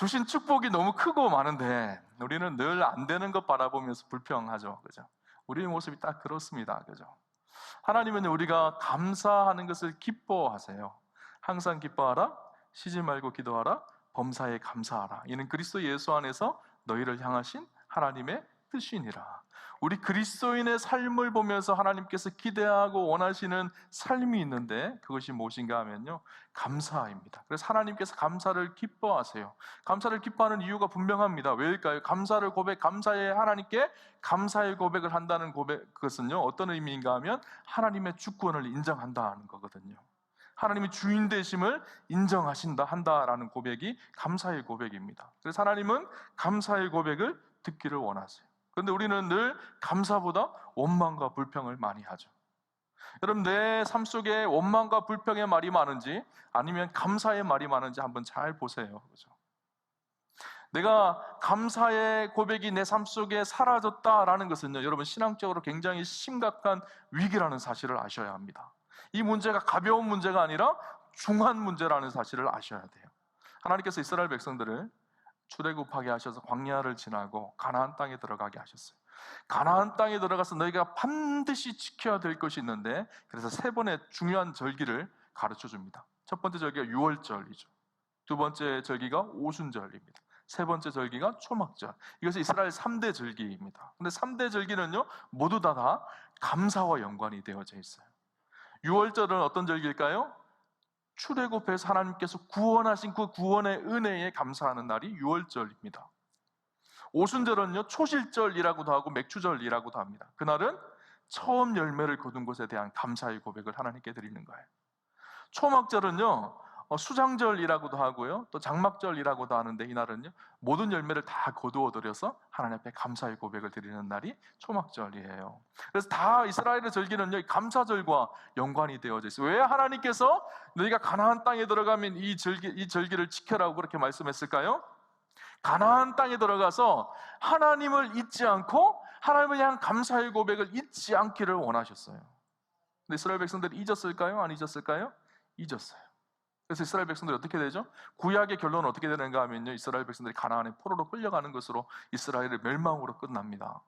주신 축복이 너무 크고 많은데 우리는 늘 안 되는 것 바라보면서 불평하죠. 그죠? 우리의 모습이 딱 그렇습니다. 그죠? 하나님은 우리가 감사하는 것을 기뻐하세요. 항상 기뻐하라, 쉬지 말고 기도하라, 범사에 감사하라. 이는 그리스도 예수 안에서 너희를 향하신 하나님의 뜻이니라. 우리 그리스도인의 삶을 보면서 하나님께서 기대하고 원하시는 삶이 있는데 그것이 무엇인가 하면요, 감사입니다. 그래서 하나님께서 감사를 기뻐하세요. 감사를 기뻐하는 이유가 분명합니다. 왜일까요? 감사의 하나님께 감사의 고백을 한다는 그것은요, 어떤 의미인가 하면 하나님의 주권을 인정한다는 거거든요. 하나님이 주인 되심을 한다라는 고백이 감사의 고백입니다. 그래서 하나님은 감사의 고백을 듣기를 원하세요. 그런데 우리는 늘 감사보다 원망과 불평을 많이 하죠. 여러분, 내 삶 속에 원망과 불평의 말이 많은지 아니면 감사의 말이 많은지 한번 잘 보세요. 그죠? 내가 감사의 고백이 내 삶 속에 사라졌다라는 것은요, 여러분, 신앙적으로 굉장히 심각한 위기라는 사실을 아셔야 합니다. 이 문제가 가벼운 문제가 아니라 중한 문제라는 사실을 아셔야 돼요. 하나님께서 이스라엘 백성들을 출애굽하게 하셔서 광야를 지나고 가나안 땅에 들어가게 하셨어요. 가나안 땅에 들어가서 너희가 반드시 지켜야 될 것이 있는데, 그래서 세 번의 중요한 절기를 가르쳐 줍니다. 첫 번째 절기가 유월절이죠. 두 번째 절기가 오순절입니다. 세 번째 절기가 초막절. 이것이 이스라엘 3대 절기입니다. 근데 3대 절기는요, 모두 다 감사와 연관이 되어져 있어요. 유월절은 어떤 절기일까요? 출애굽해서 하나님께서 구원하신 그 구원의 은혜에 감사하는 날이 유월절입니다. 오순절은요, 초실절이라고도 하고 맥추절이라고도 합니다. 그날은 처음 열매를 거둔 것에 대한 감사의 고백을 하나님께 드리는 거예요. 초막절은요, 수장절이라고도 하고요, 또 장막절이라고도 하는데, 이날은요, 모든 열매를 다 거두어 들여서 하나님 앞에 감사의 고백을 드리는 날이 초막절이에요. 그래서 다 이스라엘의 절기는요, 감사절과 연관이 되어져 있어요. 왜 하나님께서 너희가 가나안 땅에 들어가면 이 절기를 지켜라고 그렇게 말씀했을까요? 가나안 땅에 들어가서 하나님을 잊지 않고 하나님을 향한 감사의 고백을 잊지 않기를 원하셨어요. 근데 이스라엘 백성들이 잊었을까요? 안 잊었을까요? 잊었어요. 그래서 이스라엘 백성들이 어떻게 되죠? 구약의 결론은 어떻게 되는가 하면요, 이스라엘 백성들이 가나안의 포로로 끌려가는 것으로 이스라엘의 멸망으로 끝납니다.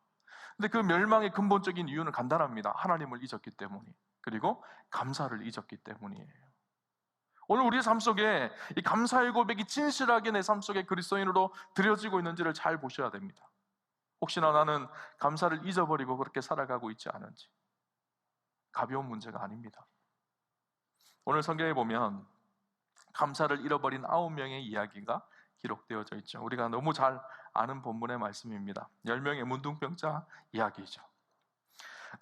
근데 그 멸망의 근본적인 이유는 간단합니다. 하나님을 잊었기 때문이, 그리고 감사를 잊었기 때문이에요. 오늘 우리의 삶 속에 이 감사의 고백이 진실하게 내 삶 속에 그리스도인으로 드려지고 있는지를 잘 보셔야 됩니다. 혹시나 나는 감사를 잊어버리고 그렇게 살아가고 있지 않은지. 가벼운 문제가 아닙니다. 오늘 성경에 보면 감사를 잃어버린 9명의 이야기가 기록되어져 있죠. 우리가 너무 잘 아는 본문의 말씀입니다. 10명의 문둥병자 이야기죠.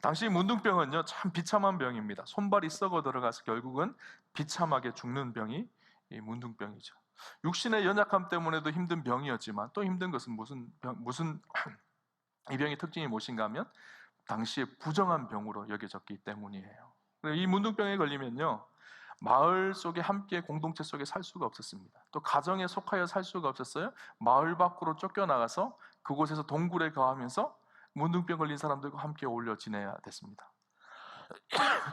당시 문둥병은요, 참 비참한 병입니다. 손발이 썩어 들어가서 결국은 비참하게 죽는 병이 이 문둥병이죠. 육신의 연약함 때문에도 힘든 병이었지만 또 힘든 것은 이 병의 특징이 무엇인가 하면 당시에 부정한 병으로 여겨졌기 때문이에요. 이 문둥병에 걸리면요, 마을 속에 함께 공동체 속에 살 수가 없었습니다. 또 가정에 속하여 살 수가 없었어요. 마을 밖으로 쫓겨나가서 그곳에서 동굴에 거하면서 문둥병 걸린 사람들과 함께 어울려 지내야 됐습니다.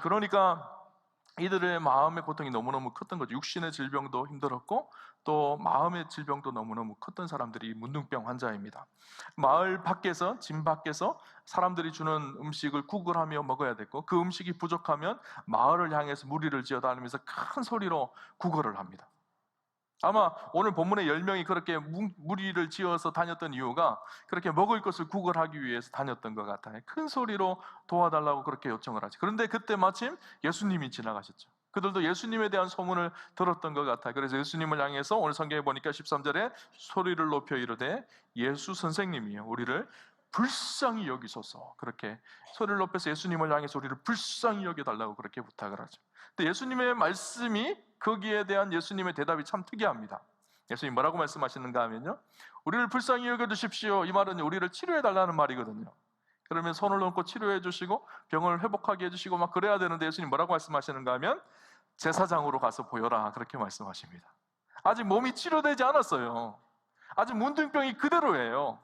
그러니까 이들의 마음의 고통이 너무너무 컸던 거죠. 육신의 질병도 힘들었고 또 마음의 질병도 너무너무 컸던 사람들이 문둥병 환자입니다. 마을 밖에서, 진 밖에서 사람들이 주는 음식을 구걸하며 먹어야 됐고, 그 음식이 부족하면 마을을 향해서 무리를 지어 다니면서 큰 소리로 구걸을 합니다. 아마 오늘 본문의 10명이 그렇게 무리를 지어서 다녔던 이유가 그렇게 먹을 것을 구걸하기 위해서 다녔던 것 같아요. 큰 소리로 도와달라고 그렇게 요청을 하죠. 그런데 그때 마침 예수님이 지나가셨죠. 그들도 예수님에 대한 소문을 들었던 것 같아요. 그래서 예수님을 향해서 오늘 성경에 보니까 13절에 소리를 높여 이르되 예수 선생님이요, 우리를 불쌍히 여기소서. 그렇게 소리를 높여서 예수님을 향해서 우리를 불쌍히 여겨달라고 그렇게 부탁을 하죠. 근데 예수님의 말씀이, 거기에 대한 예수님의 대답이 참 특이합니다. 예수님 뭐라고 말씀하시는가 하면요, 우리를 불쌍히 여겨주십시오. 이 말은 우리를 치료해달라는 말이거든요. 그러면 손을 얹고 치료해 주시고 병을 회복하게 해주시고 막 그래야 되는데, 예수님 뭐라고 말씀하시는가 하면 제사장으로 가서 보여라, 그렇게 말씀하십니다. 아직 몸이 치료되지 않았어요. 아직 문둥병이 그대로예요.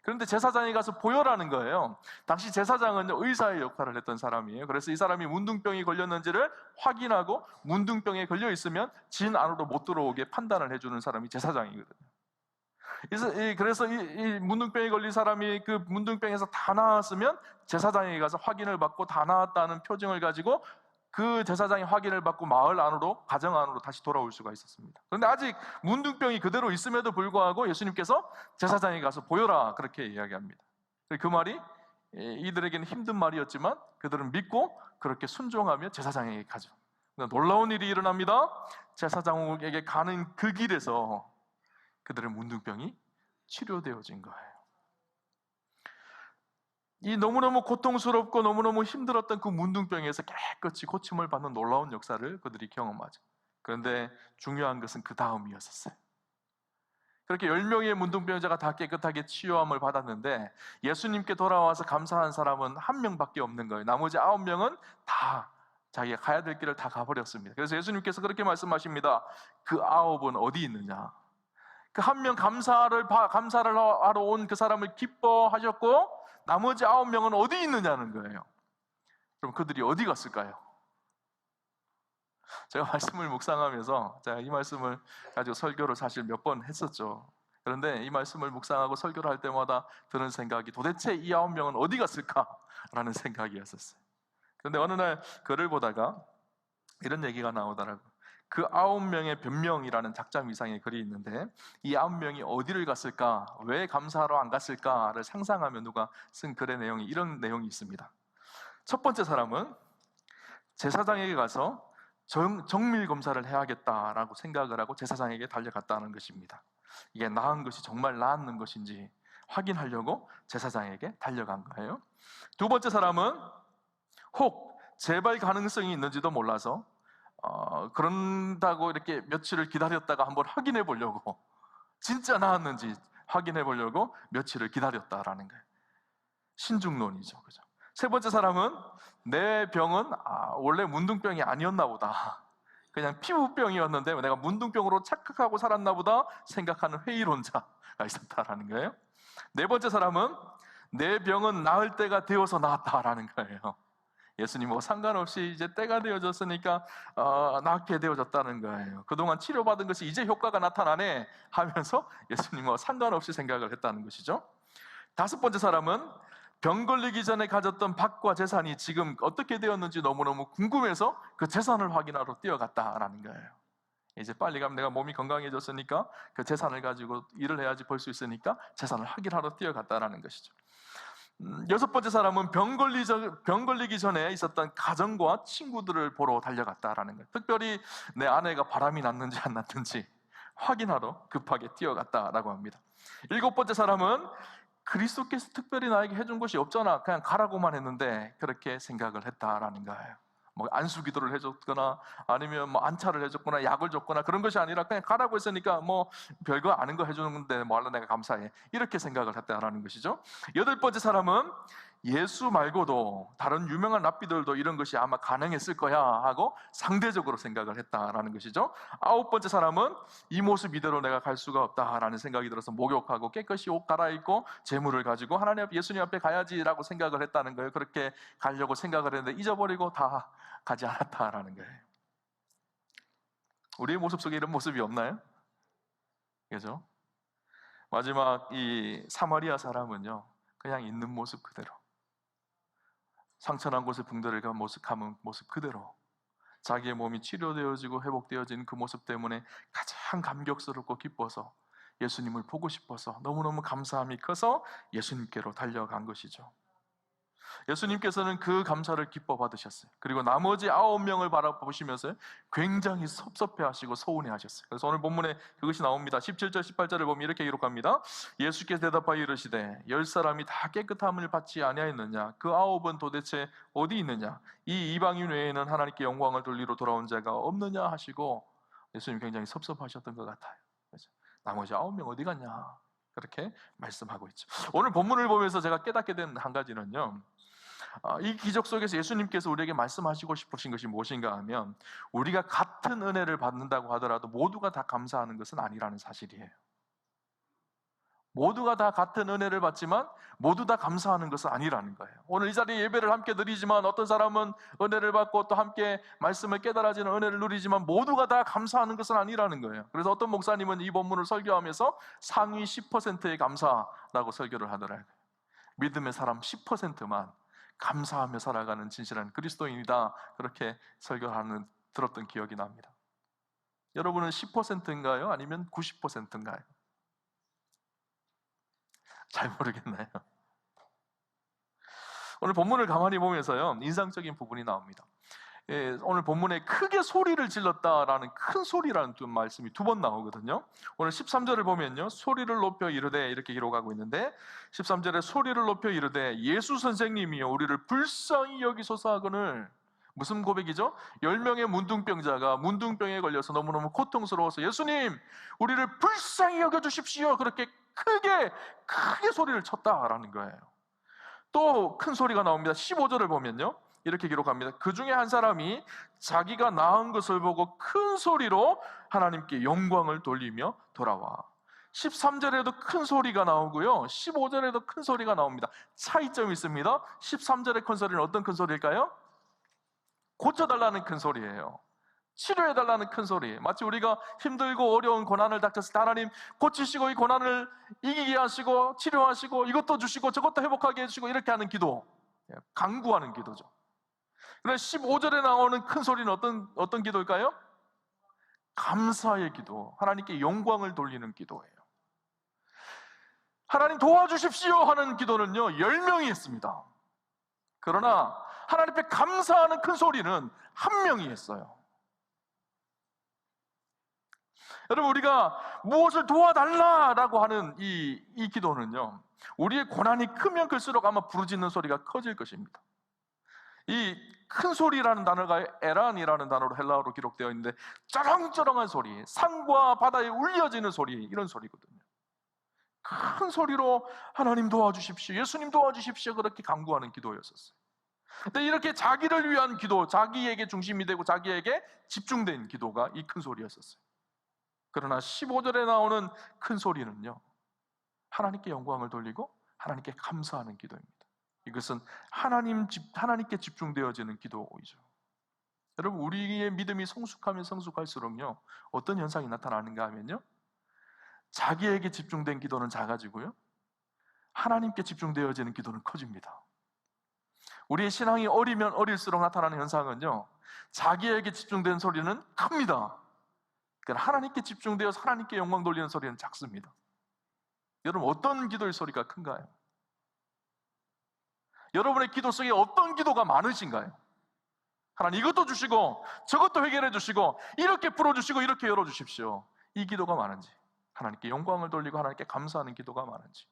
그런데 제사장이 가서 보여라는 거예요. 당시 제사장은 의사의 역할을 했던 사람이에요. 그래서 이 사람이 문둥병이 걸렸는지를 확인하고 문둥병에 걸려 있으면 진 안으로 못 들어오게 판단을 해주는 사람이 제사장이거든요. 그래서 이 문둥병에 걸린 사람이 그 문둥병에서 다 나았으면 제사장에게 가서 확인을 받고 다 나았다는 표징을 가지고 그 제사장이 확인을 받고 마을 안으로, 가정 안으로 다시 돌아올 수가 있었습니다. 그런데 아직 문둥병이 그대로 있음에도 불구하고 예수님께서 제사장에게 가서 보여라, 그렇게 이야기합니다. 그 말이 이들에게는 힘든 말이었지만 그들은 믿고 그렇게 순종하며 제사장에게 가죠. 놀라운 일이 일어납니다. 제사장에게 가는 그 길에서 그들의 문둥병이 치료되어진 거예요. 이 너무너무 고통스럽고 너무너무 힘들었던 그 문둥병에서 깨끗이 고침을 받는 놀라운 역사를 그들이 경험하죠. 그런데 중요한 것은 그 다음이었어요. 그렇게 10명의 문둥병자가 다 깨끗하게 치유함을 받았는데 예수님께 돌아와서 감사한 사람은 1명밖에 없는 거예요. 나머지 9명은 다 자기가 가야 될 길을 다 가버렸습니다. 그래서 예수님께서 그렇게 말씀하십니다. 그 9은 어디 있느냐? 그 1명 감사를 하러 온 그 사람을 기뻐하셨고 나머지 9명은 어디 있느냐는 거예요. 그럼 그들이 어디 갔을까요? 제가 말씀을 묵상하면서 제가 이 말씀을 가지고 설교를 사실 몇 번 했었죠. 그런데 이 말씀을 묵상하고 설교를 할 때마다 드는 생각이 도대체 이 9명은 어디 갔을까라는 생각이었었어요. 그런데 어느 날 글을 보다가 이런 얘기가 나오더라고요. 그 9명의 변명이라는 작작 위상의 글이 있는데 이 9명이 어디를 갔을까, 왜 감사하러 안 갔을까를 상상하며 누가 쓴 글의 내용이 이런 내용이 있습니다. 첫 번째 사람은 제사장에게 가서 정밀 검사를 해야겠다라고 생각을 하고 제사장에게 달려갔다는 것입니다. 이게 나은 것이 정말 나았는 것인지 확인하려고 제사장에게 달려간 거예요. 두 번째 사람은 혹 재발 가능성이 있는지도 몰라서 그런다고 이렇게 며칠을 기다렸다가 한번 확인해 보려고, 진짜 나았는지 확인해 보려고 며칠을 기다렸다라는 거예요. 신중론이죠, 그죠? 세 번째 사람은 내 병은 원래 문둥병이 아니었나 보다, 그냥 피부병이었는데 내가 문둥병으로 착각하고 살았나 보다 생각하는 회의론자가 있었다라는 거예요. 네 번째 사람은 내 병은 나을 때가 되어서 나았다라는 거예요. 예수님하고 상관없이 이제 때가 되어졌으니까 낫게 되어졌다는 거예요. 그동안 치료받은 것이 이제 효과가 나타나네 하면서 예수님하고 상관없이 생각을 했다는 것이죠. 다섯 번째 사람은 병 걸리기 전에 가졌던 밭과 재산이 지금 어떻게 되었는지 너무너무 궁금해서 그 재산을 확인하러 뛰어갔다라는 거예요. 이제 빨리 가면 내가 몸이 건강해졌으니까 그 재산을 가지고 일을 해야지 벌 수 있으니까 재산을 확인하러 뛰어갔다라는 것이죠. 여섯 번째 사람은 병 걸리기 전에 있었던 가정과 친구들을 보러 달려갔다라는 거예요. 특별히 내 아내가 바람이 났는지 안 났는지 확인하러 급하게 뛰어갔다라고 합니다. 일곱 번째 사람은 그리스도께서 특별히 나에게 해준 것이 없잖아, 그냥 가라고만 했는데 그렇게 생각을 했다라는 거예요. 뭐 안수기도를 해줬거나 아니면 뭐 안차를 해줬거나 약을 줬거나 그런 것이 아니라 그냥 가라고 했으니까 뭐 별거 아닌 거 해주는 건데 뭐 할라 내가 감사해, 이렇게 생각을 했다라는 것이죠. 여덟 번째 사람은 예수 말고도 다른 유명한 랍비들도 이런 것이 아마 가능했을 거야 하고 상대적으로 생각을 했다라는 것이죠. 아홉 번째 사람은 이 모습 이대로 내가 갈 수가 없다라는 생각이 들어서 목욕하고 깨끗이 옷 갈아입고 재물을 가지고 하나님 앞에, 예수님 앞에 가야지라고 생각을 했다는 거예요. 그렇게 가려고 생각을 했는데 잊어버리고 다 가지 않았다라는 거예요. 우리의 모습 속에 이런 모습이 없나요? 그죠? 마지막 이 사마리아 사람은요, 그냥 있는 모습 그대로, 상처난 곳에 붕대를 감은 모습 그대로, 자기의 몸이 치료되어지고 회복되어진 그 모습 때문에 가장 감격스럽고 기뻐서 예수님을 보고 싶어서 너무너무 감사함이 커서 예수님께로 달려간 것이죠. 예수님께서는 그 감사를 기뻐 받으셨어요. 그리고 나머지 9명을 바라보시면서 굉장히 섭섭해하시고 서운해하셨어요. 그래서 오늘 본문에 그것이 나옵니다. 17절 18절을 보면 이렇게 기록합니다. 예수께서 대답하여 이르시되 10사람이 다 깨끗함을 받지 아니하였느냐? 그 9은 도대체 어디 있느냐? 이 이방인 외에는 하나님께 영광을 돌리러 돌아온 자가 없느냐 하시고 예수님 굉장히 섭섭하셨던 것 같아요. 그래서 나머지 9명 어디 갔냐? 그렇게 말씀하고 있죠. 오늘 본문을 보면서 제가 깨닫게 된 한 가지는요, 이 기적 속에서 예수님께서 우리에게 말씀하시고 싶으신 것이 무엇인가 하면, 우리가 같은 은혜를 받는다고 하더라도 모두가 다 감사하는 것은 아니라는 사실이에요. 모두가 다 같은 은혜를 받지만 모두 다 감사하는 것은 아니라는 거예요. 오늘 이 자리에 예배를 함께 드리지만 어떤 사람은 은혜를 받고 또 함께 말씀을 깨달아지는 은혜를 누리지만 모두가 다 감사하는 것은 아니라는 거예요. 그래서 어떤 목사님은 이 본문을 설교하면서 상위 10%의 감사라고 설교를 하더라고요. 믿음의 사람 10%만 감사하며 살아가는 진실한 그리스도인이다, 그렇게 설교하는 들었던 기억이 납니다. 여러분은 10%인가요? 아니면 90%인가요? 잘 모르겠나요? 오늘 본문을 가만히 보면서요, 인상적인 부분이 나옵니다. 오늘 본문에 크게 소리를 질렀다라는, 큰 소리라는 말씀이 두 번 나오거든요. 오늘 13절을 보면요, 소리를 높여 이르되 이렇게 기록하고 있는데, 13절에 소리를 높여 이르되 예수 선생님이여 우리를 불쌍히 여기소서 하거늘. 무슨 고백이죠? 10명의 문둥병자가 문둥병에 걸려서 너무너무 고통스러워서 예수님 우리를 불쌍히 여겨주십시오, 그렇게 크게 소리를 쳤다라는 거예요. 또 큰 소리가 나옵니다. 15절을 보면요, 이렇게 기록합니다. 그 중에 한 사람이 자기가 낳은 것을 보고 큰 소리로 하나님께 영광을 돌리며 돌아와. 13절에도 큰 소리가 나오고요, 15절에도 큰 소리가 나옵니다. 차이점이 있습니다. 13절의 큰 소리는 어떤 큰 소리일까요? 고쳐달라는 큰 소리예요. 치료해달라는 큰 소리. 마치 우리가 힘들고 어려운 고난을 닥쳤을 때 하나님 고치시고 이 고난을 이기게 하시고 치료하시고 이것도 주시고 저것도 회복하게 해주시고 이렇게 하는 기도, 간구하는 기도죠. 그런데 15절에 나오는 큰 소리는 어떤 기도일까요? 감사의 기도, 하나님께 영광을 돌리는 기도예요. 하나님 도와주십시오 하는 기도는요 10명이 했습니다. 그러나 하나님 앞에 감사하는 큰 소리는 한 명이 했어요. 여러분, 우리가 무엇을 도와달라라고 하는 이 기도는요, 우리의 고난이 크면 클수록 아마 부르짖는 소리가 커질 것입니다. 이 큰 소리라는 단어가 에란이라는 단어로 헬라어로 기록되어 있는데, 쩌렁쩌렁한 소리, 산과 바다에 울려지는 소리, 이런 소리거든요. 큰 소리로 하나님 도와주십시오, 예수님 도와주십시오, 그렇게 간구하는 기도였었어요. 근데 이렇게 자기를 위한 기도, 자기에게 중심이 되고 자기에게 집중된 기도가 이 큰 소리였었어요. 그러나 15절에 나오는 큰 소리는요, 하나님께 영광을 돌리고 하나님께 감사하는 기도입니다. 이것은 하나님께 집중되어지는 기도이죠. 여러분, 우리의 믿음이 성숙하면 성숙할수록요, 어떤 현상이 나타나는가 하면요, 자기에게 집중된 기도는 작아지고요, 하나님께 집중되어지는 기도는 커집니다. 우리의 신앙이 어리면 어릴수록 나타나는 현상은요, 자기에게 집중된 소리는 큽니다. 하나님께 집중되어서 하나님께 영광 돌리는 소리는 작습니다. 여러분, 어떤 기도의 소리가 큰가요? 여러분의 기도 속에 어떤 기도가 많으신가요? 하나님 이것도 주시고 저것도 해결해 주시고 이렇게 풀어주시고 이렇게 열어주십시오, 이 기도가 많은지, 하나님께 영광을 돌리고 하나님께 감사하는 기도가 많은지.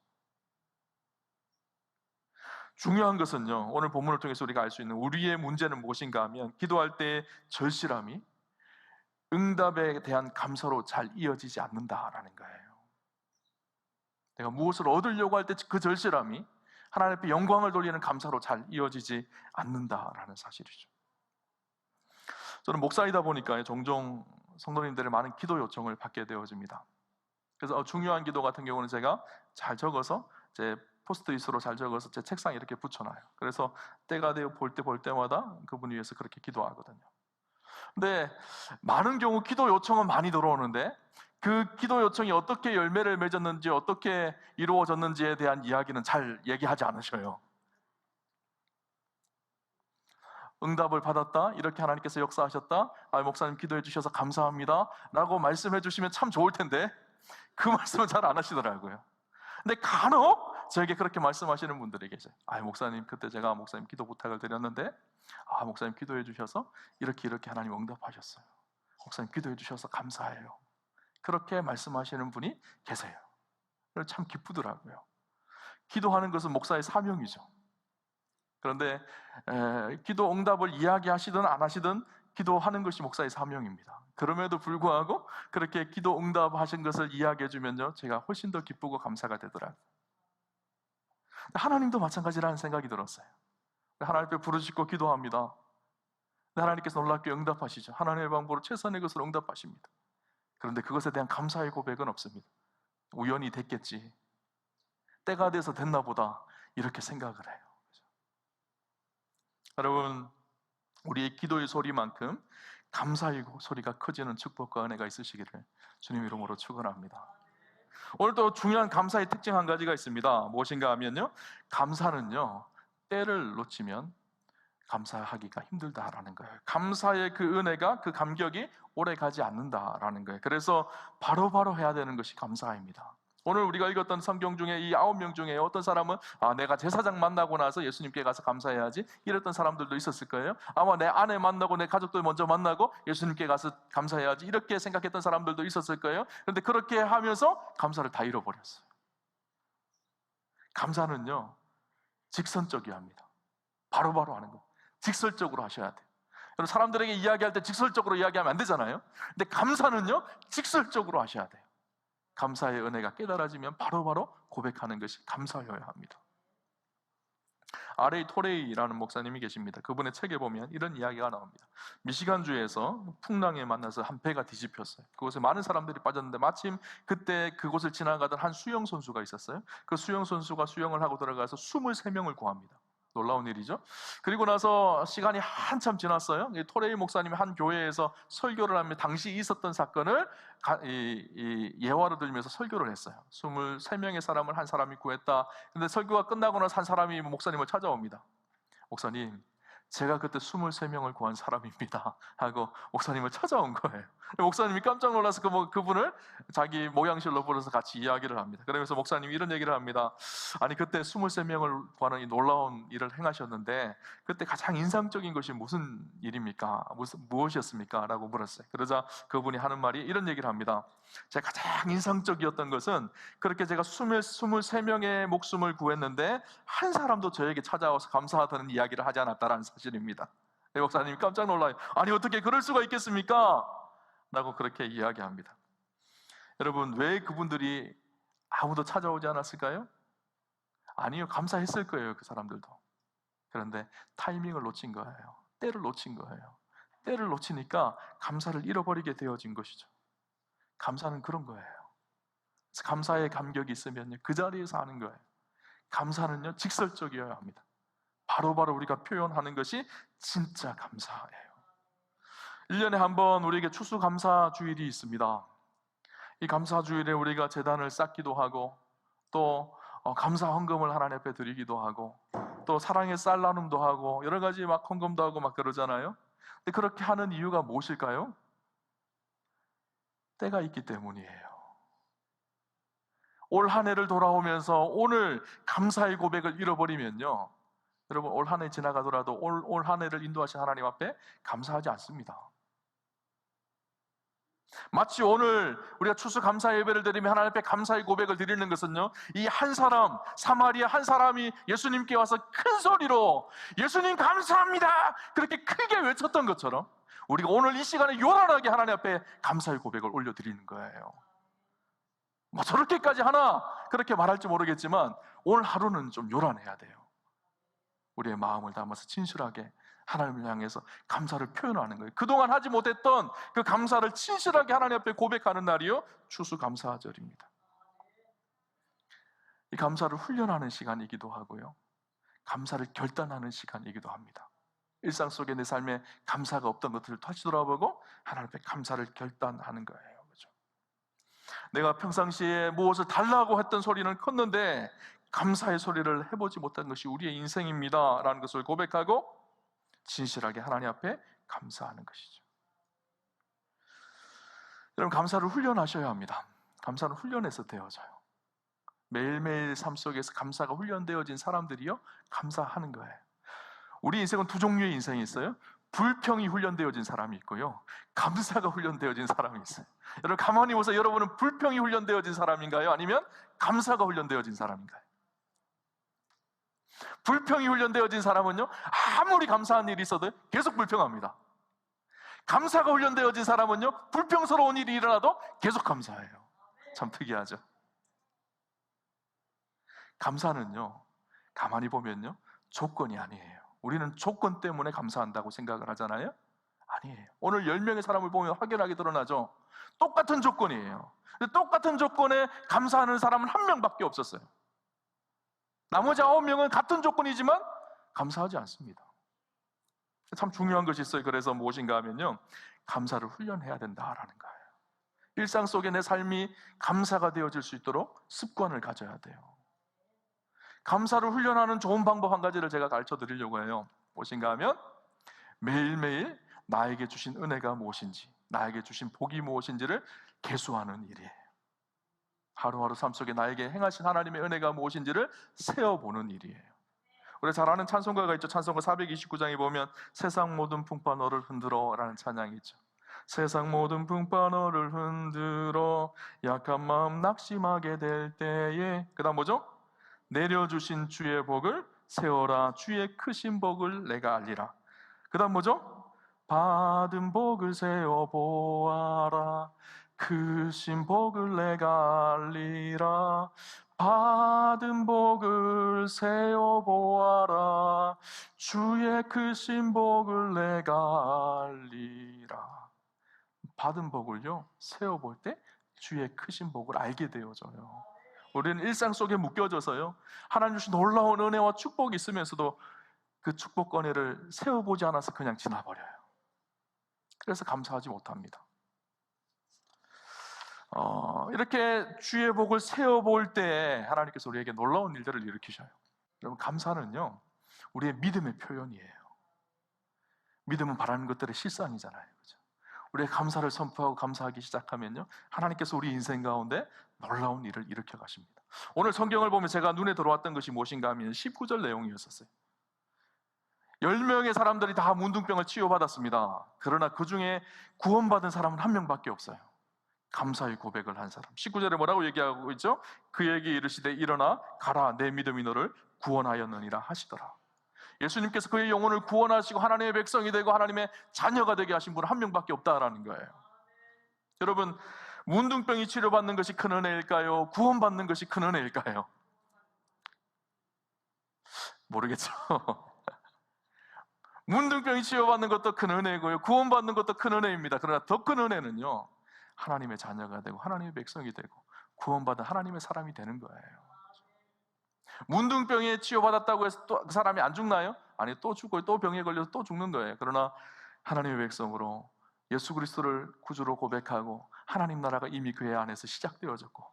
중요한 것은요, 오늘 본문을 통해서 우리가 알 수 있는 우리의 문제는 무엇인가 하면, 기도할 때의 절실함이 응답에 대한 감사로 잘 이어지지 않는다라는 거예요. 내가 무엇을 얻으려고 할 때 그 절실함이 하나님 앞에 영광을 돌리는 감사로 잘 이어지지 않는다라는 사실이죠. 저는 목사이다 보니까 종종 성도님들의 많은 기도 요청을 받게 되어집니다. 그래서 중요한 기도 같은 경우는 제가 잘 적어서 제 포스트잇으로 잘 적어서 제 책상에 이렇게 붙여놔요. 그래서 때가 되어 볼 때마다 그분 위해서 그렇게 기도하거든요. 근데 많은 경우 기도 요청은 많이 들어오는데 그 기도 요청이 어떻게 열매를 맺었는지, 어떻게 이루어졌는지에 대한 이야기는 잘 얘기하지 않으셔요. 응답을 받았다, 이렇게 하나님께서 역사하셨다, 목사님 기도해 주셔서 감사합니다 라고 말씀해 주시면 참 좋을 텐데 그 말씀은 잘 안 하시더라고요. 근데 간혹 저에게 그렇게 말씀하시는 분들이 계세요. 목사님 그때 제가 목사님 기도 부탁을 드렸는데 목사님 기도해 주셔서 이렇게 하나님 응답하셨어요. 목사님 기도해 주셔서 감사해요. 그렇게 말씀하시는 분이 계세요. 그래서 참 기쁘더라고요. 기도하는 것은 목사의 사명이죠. 그런데 기도 응답을 이야기하시든 안 하시든 기도하는 것이 목사의 사명입니다. 그럼에도 불구하고 그렇게 기도 응답하신 것을 이야기해 주면요, 제가 훨씬 더 기쁘고 감사가 되더라고요. 하나님도 마찬가지라는 생각이 들었어요. 하나님 앞에 부르짖고 기도합니다. 하나님께서 놀랍게 응답하시죠. 하나님의 방법으로 최선의 것을 응답하십니다. 그런데 그것에 대한 감사의 고백은 없습니다. 우연히 됐겠지, 때가 돼서 됐나 보다 이렇게 생각을 해요. 여러분, 우리의 기도의 소리만큼 감사의 소리가 커지는 축복과 은혜가 있으시기를 주님 이름으로 축원합니다. 오늘도 중요한 감사의 특징 한 가지가 있습니다. 무엇인가 하면요, 감사는요, 때를 놓치면 감사하기가 힘들다라는 거예요. 감사의 그 은혜가, 그 감격이 오래 가지 않는다라는 거예요. 그래서 바로바로 해야 되는 것이 감사입니다. 오늘 우리가 읽었던 성경 중에 이 9명 중에 어떤 사람은 내가 제사장 만나고 나서 예수님께 가서 감사해야지 이랬던 사람들도 있었을 거예요. 아마 내 아내 만나고 내 가족들 먼저 만나고 예수님께 가서 감사해야지 이렇게 생각했던 사람들도 있었을 거예요. 그런데 그렇게 하면서 감사를 다 잃어버렸어요. 감사는요, 직선적이어야 합니다. 바로바로 하는 거. 직설적으로 하셔야 돼요. 여러분, 사람들에게 이야기할 때 직설적으로 이야기하면 안 되잖아요. 근데 감사는요, 직설적으로 하셔야 돼요. 감사의 은혜가 깨달아지면 바로바로 고백하는 것이 감사여야 합니다. R.A. 토레이라는 목사님이 계십니다. 그분의 책에 보면 이런 이야기가 나옵니다. 미시간주에서 풍랑에 만나서 한 배가 뒤집혔어요. 그곳에 많은 사람들이 빠졌는데 마침 그때 그곳을 지나가던 한 수영 선수가 있었어요. 그 수영 선수가 수영을 하고 들어가서 23명을 구합니다. 놀라운 일이죠. 그리고 나서 시간이 한참 지났어요. 토레이 목사님이 한 교회에서 설교를 하며 당시 있었던 사건을 예화로 들면서 설교를 했어요. 23명의 사람을 한 사람이 구했다. 근데 설교가 끝나고 나서 한 사람이 목사님을 찾아옵니다. 목사님, 제가 그때 23명을 구한 사람입니다 하고 목사님을 찾아온 거예요. 목사님이 깜짝 놀라서 그분을 자기 모양실로 불러서 같이 이야기를 합니다. 그러면서 목사님이 이런 얘기를 합니다. 아니, 그때 23명을 구하는 이 놀라운 일을 행하셨는데 그때 가장 인상적인 것이 무슨 일입니까? 무엇이었습니까? 라고 물었어요. 그러자 그분이 하는 말이 이런 얘기를 합니다. 제가 가장 인상적이었던 것은 그렇게 제가 23명의 목숨을 구했는데 한 사람도 저에게 찾아와서 감사하다는 이야기를 하지 않았다는 사실입니다. 목사님이 깜짝 놀라요. 아니, 어떻게 그럴 수가 있겠습니까? 라고 그렇게 이야기합니다. 여러분, 왜 그분들이 아무도 찾아오지 않았을까요? 아니요, 감사했을 거예요, 그 사람들도. 그런데 타이밍을 놓친 거예요. 때를 놓친 거예요. 때를 놓치니까 감사를 잃어버리게 되어진 것이죠. 감사는 그런 거예요. 감사의 감격이 있으면 그 자리에서 하는 거예요. 감사는요, 직설적이어야 합니다. 바로바로 우리가 표현하는 것이 진짜 감사예요. 1년에 한 번 우리에게 추수감사주일이 있습니다. 이 감사주일에 우리가 제단을 쌓기도 하고 또 감사 헌금을 하나님 앞에 드리기도 하고 또 사랑의 쌀 나눔도 하고 여러 가지 막 헌금도 하고 막 그러잖아요. 근데 그렇게 하는 이유가 무엇일까요? 때가 있기 때문이에요. 올 한 해를 돌아오면서 오늘 감사의 고백을 잃어버리면요, 여러분, 올 한 해 지나가더라도 올 한 해를 인도하신 하나님 앞에 감사하지 않습니다. 마치 오늘 우리가 추수감사 예배를 드리며 하나님 앞에 감사의 고백을 드리는 것은요, 이 한 사람, 사마리아 한 사람이 예수님께 와서 큰 소리로 예수님 감사합니다 그렇게 크게 외쳤던 것처럼 우리가 오늘 이 시간에 요란하게 하나님 앞에 감사의 고백을 올려드리는 거예요. 뭐 저렇게까지 하나 그렇게 말할지 모르겠지만 오늘 하루는 좀 요란해야 돼요. 우리의 마음을 담아서 진실하게 하나님을 향해서 감사를 표현하는 거예요. 그동안 하지 못했던 그 감사를 진실하게 하나님 앞에 고백하는 날이요, 추수감사절입니다. 이 감사를 훈련하는 시간이기도 하고요, 감사를 결단하는 시간이기도 합니다. 일상 속에 내 삶에 감사가 없던 것들을 다시 돌아보고 하나님 앞에 감사를 결단하는 거예요. 그렇죠? 내가 평상시에 무엇을 달라고 했던 소리는 컸는데 감사의 소리를 해보지 못한 것이 우리의 인생입니다 라는 것을 고백하고 진실하게 하나님 앞에 감사하는 것이죠. 여러분, 감사를 훈련하셔야 합니다. 감사는 훈련해서 되어져요. 매일매일 삶 속에서 감사가 훈련되어진 사람들이요, 감사하는 거예요. 우리 인생은 두 종류의 인생이 있어요. 불평이 훈련되어진 사람이 있고요, 감사가 훈련되어진 사람이 있어요. 여러분, 가만히 보세요. 여러분은 불평이 훈련되어진 사람인가요? 아니면 감사가 훈련되어진 사람인가요? 불평이 훈련되어진 사람은요, 아무리 감사한 일이 있어도 계속 불평합니다. 감사가 훈련되어진 사람은요, 불평스러운 일이 일어나도 계속 감사해요. 참 특이하죠. 감사는요, 가만히 보면요, 조건이 아니에요. 우리는 조건 때문에 감사한다고 생각을 하잖아요. 아니에요. 오늘 10명의 사람을 보면 확연하게 드러나죠. 똑같은 조건이에요. 똑같은 조건에 감사하는 사람은 한 명밖에 없었어요. 나머지 9명은 같은 조건이지만 감사하지 않습니다. 참 중요한 것이 있어요. 그래서 무엇인가 하면요, 감사를 훈련해야 된다라는 거예요. 일상 속에 내 삶이 감사가 되어질 수 있도록 습관을 가져야 돼요. 감사를 훈련하는 좋은 방법 한 가지를 제가 가르쳐 드리려고 해요. 무엇인가 하면 매일매일 나에게 주신 은혜가 무엇인지, 나에게 주신 복이 무엇인지를 계수하는 일이에요. 하루하루 삶 속에 나에게 행하신 하나님의 은혜가 무엇인지를 세어보는 일이에요. 우리 잘 아는 찬송가가 있죠. 찬송가 429장에 보면 세상 모든 풍파 너를 흔들어 라는 찬양이 있죠. 세상 모든 풍파 너를 흔들어 약한 마음 낙심하게 될 때에, 그 다음 뭐죠? 내려주신 주의 복을 세워라, 주의 크신 복을 내가 알리라. 그 다음 뭐죠? 받은 복을 세워보아라, 크신 복을 내가 알리라. 받은 복을 세워보아라, 주의 크신 복을 내가 알리라. 받은 복을요, 세워볼 때 주의 크신 복을 알게 되어져요. 우리는 일상 속에 묶여져서요, 하나님 주신 놀라운 은혜와 축복이 있으면서도 그 축복권회를 세워보지 않아서 그냥 지나버려요. 그래서 감사하지 못합니다. 이렇게 주의 복을 세워볼 때 하나님께서 우리에게 놀라운 일들을 일으키셔요. 여러분, 감사는요, 우리의 믿음의 표현이에요. 믿음은 바라는 것들의 실상이잖아요. 그렇죠? 우리의 감사를 선포하고 감사하기 시작하면요, 하나님께서 우리 인생 가운데 놀라운 일을 일으켜 가십니다. 오늘 성경을 보면 제가 눈에 들어왔던 것이 무엇인가 하면 19절 내용이었었어요. 10명의 사람들이 다 문둥병을 치유받았습니다. 그러나 그 중에 구원받은 사람은 한 명밖에 없어요. 감사의 고백을 한 사람. 19절에 뭐라고 얘기하고 있죠? 그에게 이르시되 일어나 가라, 내 믿음이 너를 구원하였느니라 하시더라. 예수님께서 그의 영혼을 구원하시고 하나님의 백성이 되고 하나님의 자녀가 되게 하신 분은 한 명밖에 없다라는 거예요. 여러분, 문둥병이 치료받는 것이 큰 은혜일까요? 구원받는 것이 큰 은혜일까요? 모르겠죠. 문둥병이 치료받는 것도 큰 은혜고요, 구원받는 것도 큰 은혜입니다. 그러나 더 큰 은혜는요, 하나님의 자녀가 되고 하나님의 백성이 되고 구원받은 하나님의 사람이 되는 거예요. 문둥병에 치료받았다고 해서 또 그 사람이 안 죽나요? 아니, 또 죽고 또 병에 걸려서 또 죽는 거예요. 그러나 하나님의 백성으로 예수 그리스도를 구주로 고백하고 하나님 나라가 이미 그 애 안에서 시작되어졌고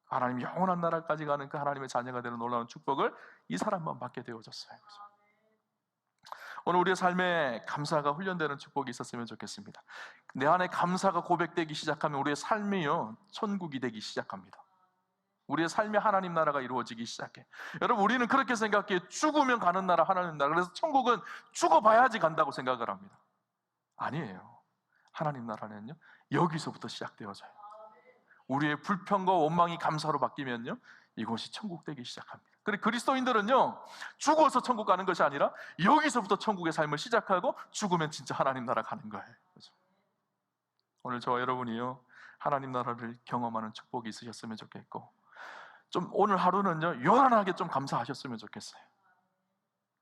하나님 영원한 나라까지 가는 그 하나님의 자녀가 되는 놀라운 축복을 이 사람만 받게 되어졌어요. 오늘 우리의 삶에 감사가 훈련되는 축복이 있었으면 좋겠습니다. 내 안에 감사가 고백되기 시작하면 우리의 삶이요, 천국이 되기 시작합니다. 우리의 삶의 하나님 나라가 이루어지기 시작해. 여러분, 우리는 그렇게 생각해요. 죽으면 가는 나라 하나님 나라, 그래서 천국은 죽어봐야지 간다고 생각을 합니다. 아니에요. 하나님 나라는요, 여기서부터 시작되어져요. 우리의 불평과 원망이 감사로 바뀌면요, 이곳이 천국 되기 시작합니다. 그리고 그리스도인들은요, 죽어서 천국 가는 것이 아니라 여기서부터 천국의 삶을 시작하고 죽으면 진짜 하나님 나라 가는 거예요. 그렇죠? 오늘 저와 여러분이요, 하나님 나라를 경험하는 축복이 있으셨으면 좋겠고, 좀 오늘 하루는요, 요란하게 좀 감사하셨으면 좋겠어요.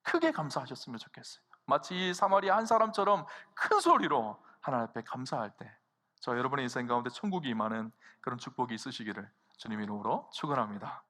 크게 감사하셨으면 좋겠어요. 마치 이 사마리아 한 사람처럼 큰 소리로 하나님 앞에 감사할 때 저 여러분의 인생 가운데 천국이 임하는 그런 축복이 있으시기를 주님 이름으로 축원합니다.